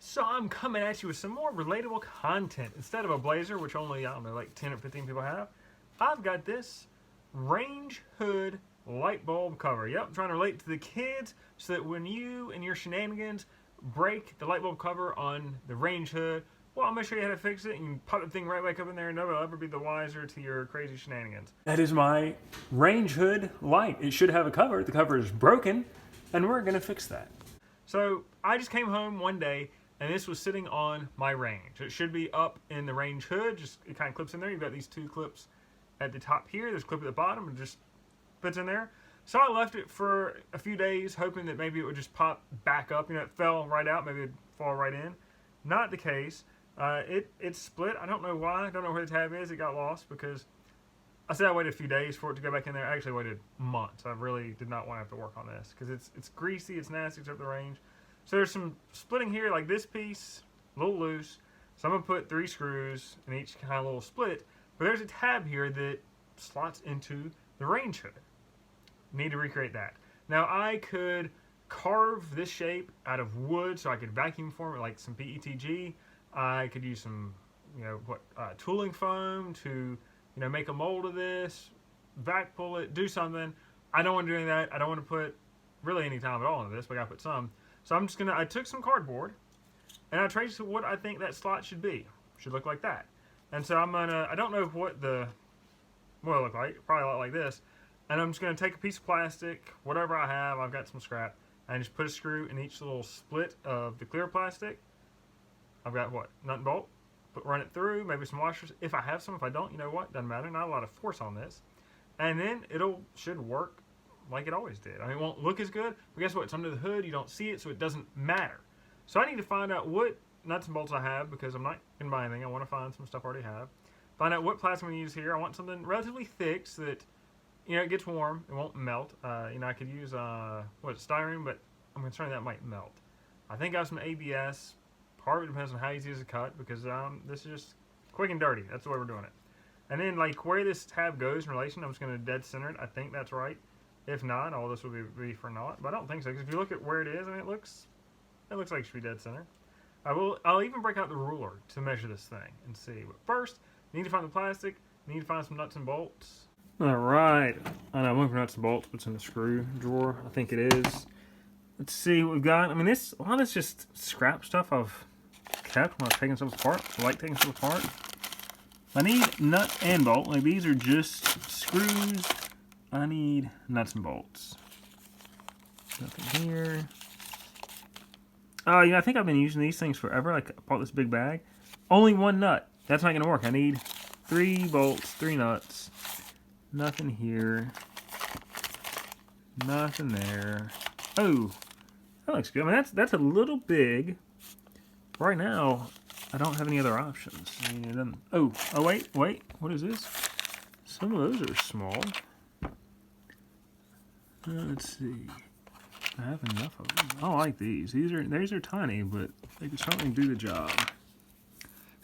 So I'm coming at you with some more relatable content. Instead of a blazer, which only, I don't know, like 10 or 15 people have, I've got this range hood light bulb cover. Yep, I'm trying to relate to the kids so that when you and your shenanigans break the light bulb cover on the range hood, well, I'm going to show you how to fix it, and you can pop the thing right back up in there, and nobody will ever be the wiser to your crazy shenanigans. That is my range hood light. It should have a cover. The cover is broken, and we're going to fix that. So I just came home one day, and this was sitting on my range. It should be up in the range hood. Just it kind of clips in there. You've got these two clips at the top here. There's a clip at the bottom, and just fits in there. So I left it for a few days, hoping that maybe it would just pop back up. You know, it fell right out. Maybe it'd fall right in. Not the case. It split. I don't know why. I don't know where the tab is. It got lost because I said I waited a few days for it to go back in there. I actually waited months. I really did not want to have to work on this because it's greasy. It's nasty. It's up the range. So there's some splitting here, like this piece, a little loose. So I'm going to put 3 screws in each kind of little split. But there's a tab here that slots into the range hood. Need to recreate that. Now I could carve this shape out of wood so I could vacuum form it like some PETG. I could use some, tooling foam to, make a mold of this, vac pull it, do something. I don't want to do any of that. I don't want to put really any time at all into this, but I got to put some. So I took some cardboard and I traced what I think that slot should be. Should look like that. And so I don't know what it'll look like, probably a lot like this. And I'm just going to take a piece of plastic, whatever I have, I've got some scrap, and just put a screw in each little split of the clear plastic. I've got nut and bolt, run it through, maybe some washers. If I have some, if I don't, you know what, doesn't matter, not a lot of force on this. And then should work like it always did. I mean, it won't look as good, but guess what, it's under the hood, you don't see it, so it doesn't matter. So I need to find out what nuts and bolts I have, because I'm not going to buy anything. I want to find some stuff I already have. Find out what plastic I'm going to use here. I want something relatively thick so that, it gets warm, it won't melt. I could use, styrene, but I'm concerned that might melt. I think I have some ABS. Part of it depends on how easy it is to cut, because this is just quick and dirty. That's the way we're doing it. And then, where this tab goes in relation, I'm just going to dead center it. I think that's right. If not, all this will be for naught. But I don't think so, because if you look at where it is, I mean, it looks like it should be dead center. I'll even break out the ruler to measure this thing and see. But first, I need to find the plastic. I need to find some nuts and bolts. Alright, I know I'm looking for nuts and bolts. What's in the screw drawer? I think it is. Let's see what we've got. I mean, a lot of this just scrap stuff I've kept when I was taking stuff apart. I like taking stuff apart. I need nut and bolt. These are just screws. I need nuts and bolts. Nothing here. I think I've been using these things forever. I bought this big bag. Only one nut. That's not going to work. I need 3 bolts, 3 nuts. Nothing here. Nothing there. Oh, that looks good. I mean, that's a little big. Right now, I don't have any other options. I mean, it doesn't. Oh, wait. What is this? Some of those are small. Let's see. I have enough of them. I like these. These are tiny, but they can certainly do the job.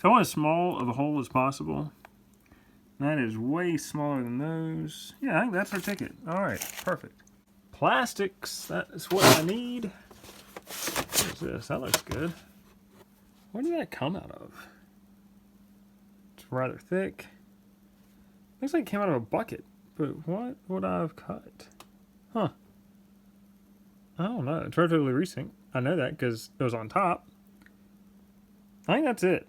So I want as small of a hole as possible. That is way smaller than those. Yeah, I think that's our ticket. Alright, perfect. Plastics, that is what I need. What is this? That looks good. Where did that come out of? It's rather thick. Looks like it came out of a bucket. But what would I have cut? Huh. I don't know. It's relatively recent. I know that because it was on top. I think that's it.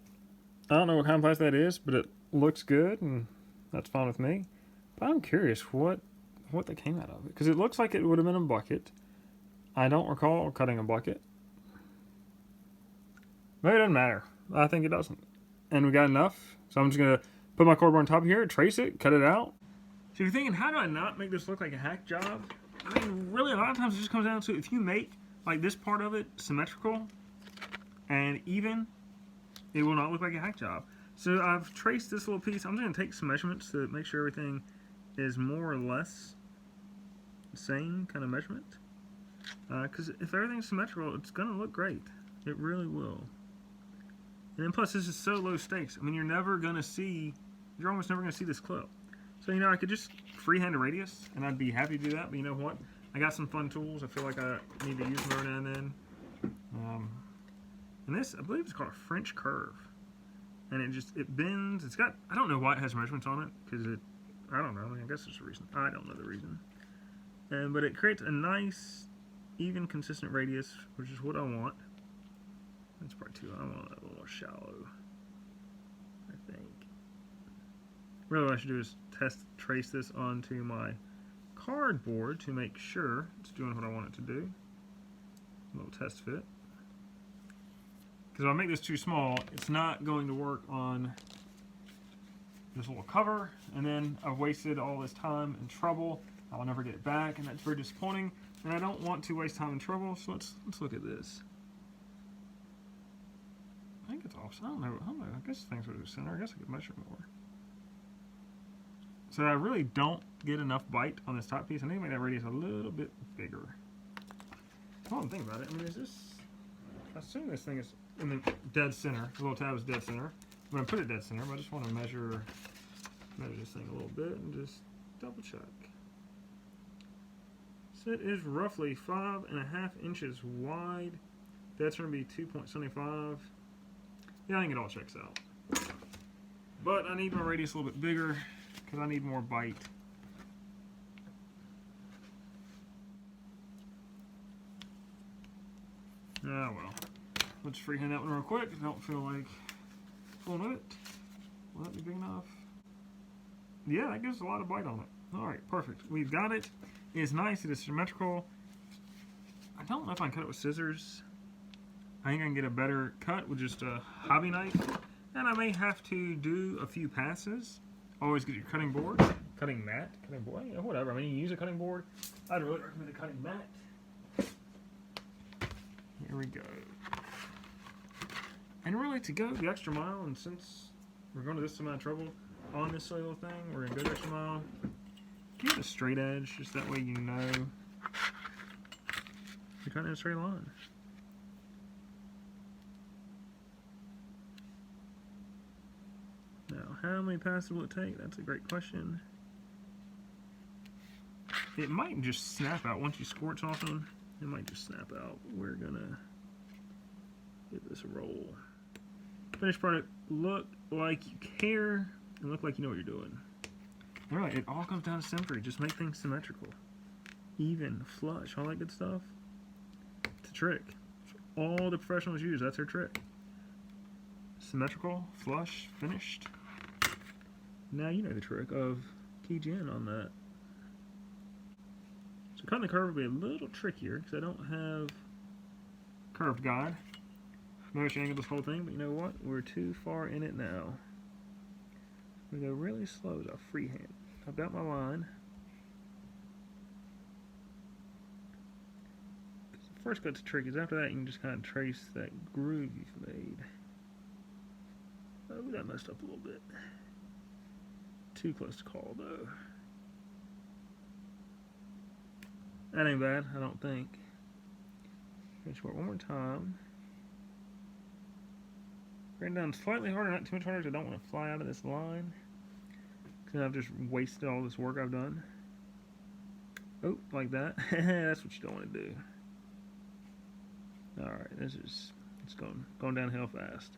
I don't know what kind of plastic that is, but it looks good, and that's fine with me. But I'm curious what that came out of it, because it looks like it would have been a bucket. I don't recall cutting a bucket. Maybe it doesn't matter. I think it doesn't. And we got enough, so I'm just going to put my cardboard on top here, trace it, cut it out. So you're thinking, how do I not make this look like a hack job? I mean, really, a lot of times it just comes down to if you make this part of it symmetrical and even, it will not look like a hack job. So I've traced this little piece. I'm just going to take some measurements to make sure everything is more or less the same kind of measurement. Because if everything's symmetrical, it's going to look great. It really will. And then plus, this is so low stakes. I mean, you're almost never going to see this clip. So, I could just freehand a radius, and I'd be happy to do that. But you know what? I got some fun tools. I feel like I need to use them every now and then. And this, I believe it's called a French curve. And it bends. It's got, I don't know why it has measurements on it, because I don't know. I mean, I guess there's a reason. I don't know the reason. But it creates a nice, even, consistent radius, which is what I want. That's part 2. I want it a little more shallow, I think. Really what I should do is trace this onto my cardboard to make sure it's doing what I want it to do. A little test fit. Because if I make this too small, it's not going to work on this little cover, and then I've wasted all this time and trouble. I'll never get it back, and that's very disappointing. And I don't want to waste time and trouble, so let's look at this. I think it's off. I don't know. I guess things are the center. I guess I could measure more. So I really don't get enough bite on this top piece. I need to make that radius a little bit bigger. I don't think about it. I mean, is this? I assume this thing is in the dead center. The little tab is dead center. I'm going to put it dead center, but I just want to measure this thing a little bit and just double check. So it is roughly 5.5 inches wide. That's going to be 2.75. Yeah, I think it all checks out. But I need my radius a little bit bigger because I need more bite. Ah, well. Let's freehand that one real quick. I don't feel like pulling with it. Will that be big enough? Yeah, that gives a lot of bite on it. Alright, perfect. We've got it. It is nice. It is symmetrical. I don't know if I can cut it with scissors. I think I can get a better cut with just a hobby knife. And I may have to do a few passes. Always get your cutting board. Cutting mat. Cutting board. Yeah, whatever. I mean, you use a cutting board. I'd really recommend a cutting mat. Here we go. And really, to go the extra mile, and since we're going to this amount of trouble on this silly little thing, we're going to go the extra mile. Keep a straight edge, just that way you know you're cutting in a straight line. Now, how many passes will it take? That's a great question. It might just snap out once you squirt something. It might just snap out. We're gonna give this a roll. Finished product, look like you care and look like you know what you're doing. All right, it all comes down to symmetry. Just make things symmetrical, even, flush, all that good stuff. It's a trick. All the professionals use. That's their trick. Symmetrical, flush, finished. Now you know the trick of keying in on that. So cutting the curve will be a little trickier because I don't have curved guide. Maybe I should angle this whole thing, but you know what? We're too far in it now. I'm going to go really slow as I freehand. I've got my line. The first cut's tricky. Is after that you can just kind of trace that groove you've made. Oh, that messed up a little bit. Too close to call though. That ain't bad, I don't think. Finish work one more time. Bring it down slightly harder, not too much harder, because I don't want to fly out of this line. Because I've just wasted all this work I've done. Oh, like that. That's what you don't want to do. Alright, it's going downhill fast.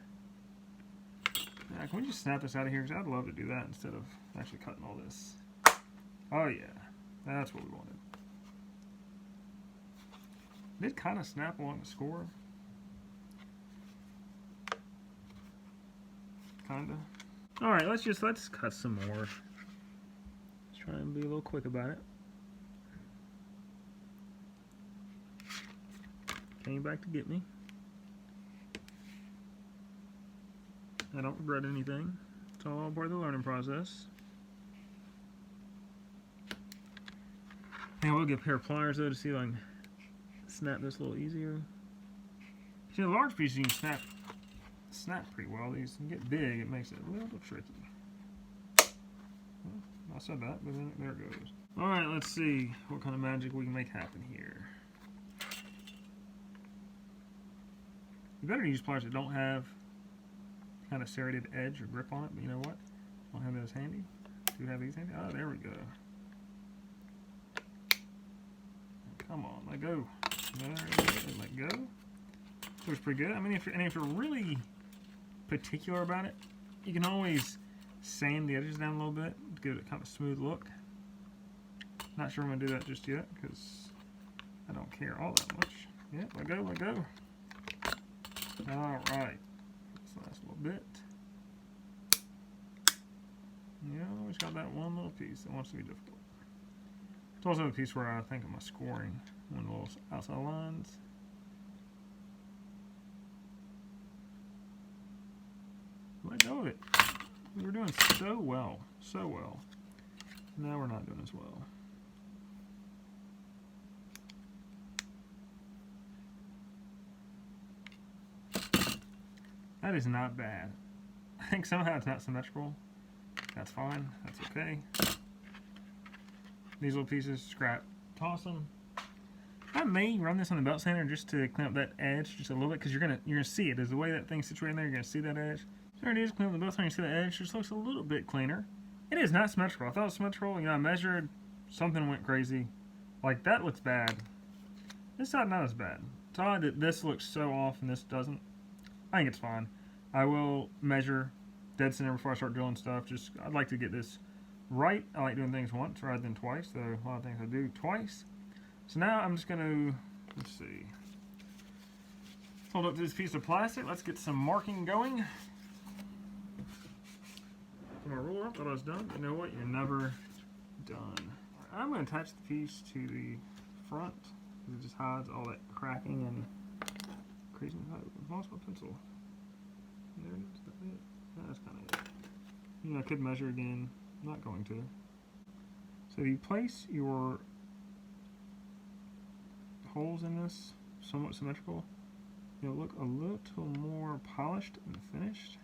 Now, can we just snap this out of here? Because I'd love to do that instead of actually cutting all this. Oh yeah, that's what we wanted. Did kind of snap along the score. Kinda. Alright, let's cut some more. Let's try and be a little quick about it. Came back to get me. I don't regret anything. It's all part of the learning process. And we'll get a pair of pliers though to see if I can snap this a little easier. See, the large pieces you can snap pretty well. These can get big, it makes it a little tricky. Well, I said that, but then there it goes. Alright, let's see what kind of magic we can make happen here. You better use pliers that don't have kind of serrated edge or grip on it, but you know what? Don't have those handy. Do you have these handy? Oh, there we go. Come on, let go. There we go. Let go. looks pretty good. I mean, if you're really particular about it, you can always sand the edges down a little bit to give it kind of a smooth look. Not sure I'm going to do that just yet because I don't care all that much. Yeah, let go, let go. Alright. This last little bit. Yeah, always got that one little piece that wants to be difficult. It's also a piece where I think of my scoring on the little outside lines. Let go of it. We were doing so well, so well. Now we're not doing as well. That is not bad. I think somehow it's not symmetrical. That's fine. That's okay. These little pieces, scrap. Toss them. I may run this on the belt sander just to clean up that edge just a little bit because you're gonna see it. As the way that thing's situated in there, you're gonna see that edge. So there it is. Clean up the belt sander. You see that edge. Just looks a little bit cleaner. It is not symmetrical. I thought it was symmetrical. You know, I measured. Something went crazy. Like that looks bad. This side not as bad. It's odd that this looks so off and this doesn't. I think it's fine. I will measure dead center before I start drilling stuff. Just I'd like to get this right. I like doing things once rather than twice. So a lot of things I do twice. So now I'm just going to, let's see, hold up this piece of plastic. Let's get some marking going. Put my ruler up. Thought I was done. You know what? You're never done. Right, I'm going to attach the piece to the front because it just hides all that cracking and crazy. I've lost my pencil. There it is. That's it. That's kind of it. You know, I could measure again. I'm not going to. So if you place your holes in this somewhat symmetrical, it'll look a little more polished and finished.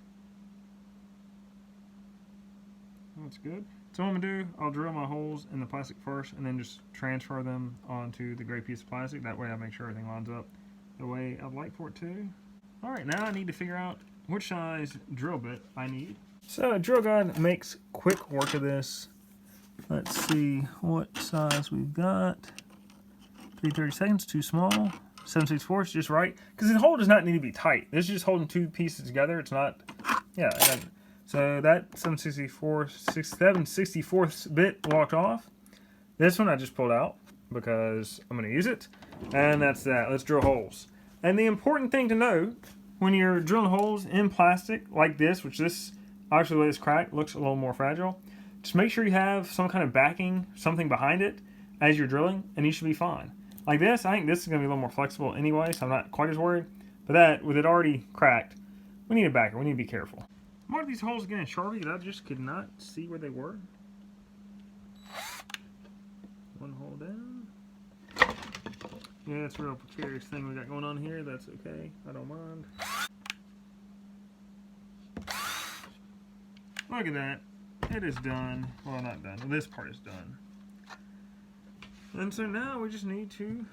That's good. So what I'm going to do, I'll drill my holes in the plastic first and then just transfer them onto the gray piece of plastic. That way I make sure everything lines up the way I'd like for it to. Alright, now I need to figure out which size drill bit I need. So a drill guide makes quick work of this. Let's see what size we've got. 3/32, too small. 7/64 is just right. Because the hole does not need to be tight. This is just holding two pieces together. It's not, yeah. So that 7/64 bit walked off. This one I just pulled out because I'm going to use it. And that's that. Let's drill holes. And the important thing to know when you're drilling holes in plastic like this, which this, obviously the way it's cracked, looks a little more fragile. Just make sure you have some kind of backing, something behind it as you're drilling, and you should be fine. Like this, I think this is going to be a little more flexible anyway, so I'm not quite as worried. But that, with it already cracked, we need a backer. We need to be careful. Mark these holes again in Sharpie that I just could not see where they were. One hole down. Yeah, it's a real precarious thing we got going on here. That's okay. I don't mind. Look at that. It is done. Well, not done. This part is done. And so now we just need to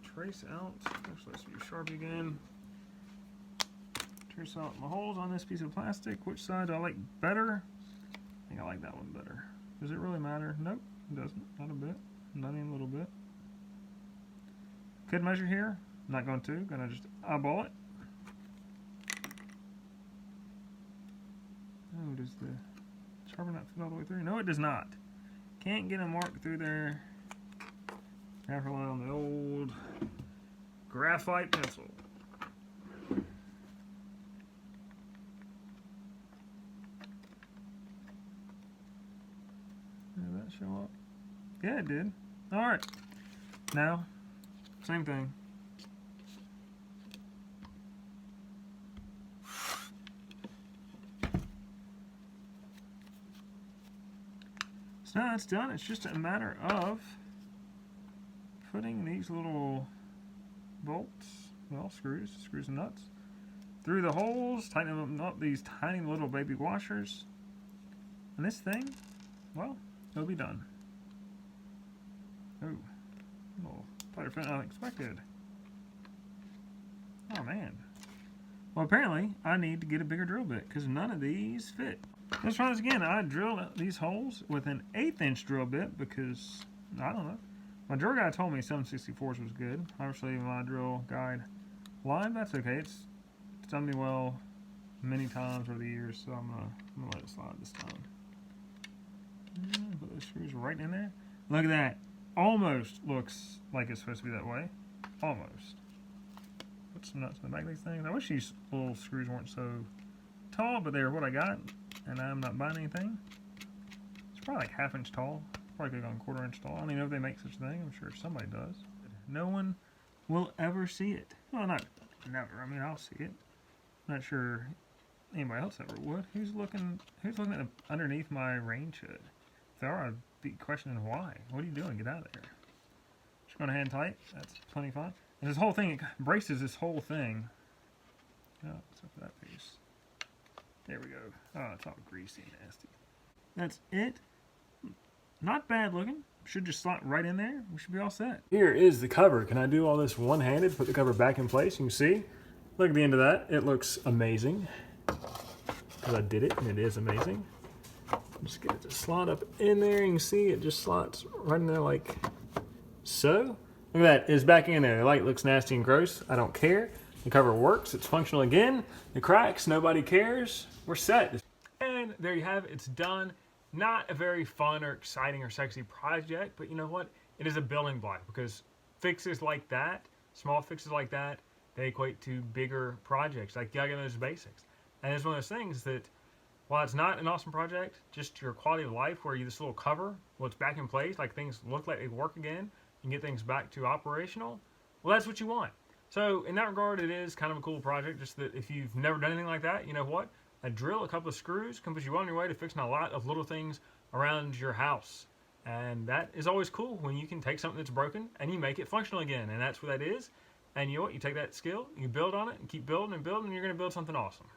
trace out. Actually, let's use Sharpie again. Trace out my holes on this piece of plastic. Which side do I like better? I think I like that one better. Does it really matter? Nope, it doesn't. Not a bit. Not even a little bit. Could measure here. Not going to. Gonna just eyeball it. Oh, does the sharpener not fit all the way through? No, it does not. Can't get a mark through there. Have to rely on the old graphite pencil. Did that show up? Yeah, it did. Alright. Now, same thing. So now it's done. It's just a matter of putting these little bolts, well, screws and nuts, through the holes, tightening them up, these tiny little baby washers. And this thing, well, it'll be done. Oh, a little tighter fit than I expected. Oh man. Well, apparently I need to get a bigger drill bit because none of these fit. Let's try this again. I drilled these holes with an 1/8 inch drill bit because, I don't know. My drill guide told me 7/64 was good. Obviously my drill guide live, that's okay. It's done me well many times over the years, so I'm gonna let it slide this time. Put those screws right in there. Look at that. Almost looks like it's supposed to be that way. Almost. Put some nuts in the back of these things. I wish these little screws weren't so tall, but they're what I got, and I'm not buying anything. It's probably like 1/2 inch tall. Probably could have gone 1/4 inch tall. I don't even know if they make such a thing. I'm sure somebody does. No one will ever see it. Well, not never. I mean, I'll see it. Not sure anybody else ever would. Who's looking at the, underneath my range hood? If there are, I'd be questioning why. What are you doing? Get out of there. Just going to hand tight. That's plenty fine. And this whole thing, it braces this whole thing. Oh, except for that piece. There we go. Oh, it's all greasy and nasty. That's it. Not bad looking. Should just slot right in there. We should be all set. Here is the cover. Can I do all this one-handed? Put the cover back in place. You can see. Look at the end of that. It looks amazing. Because I did it, and it is amazing. Just get it to slot up in there. You can see it just slots right in there like so. Look at that. It's back in there. The light looks nasty and gross. I don't care. The cover works. It's functional again. The cracks, nobody cares. We're set. And there you have it. It's done. Not a very fun or exciting or sexy project, but you know what? It is a building block because fixes like that, small fixes like that, they equate to bigger projects. Like you gotta get those basics. And it's one of those things that while it's not an awesome project, just your quality of life where you this little cover, well, it's back in place, like things look like they work again, you can get things back to operational, well, that's what you want. So in that regard, it is kind of a cool project, just that if you've never done anything like that, you know what? A drill, a couple of screws can put you on your way to fixing a lot of little things around your house. And that is always cool when you can take something that's broken and you make it functional again. And that's what that is. And you know what? You take that skill, you build on it and keep building and building, and you're going to build something awesome.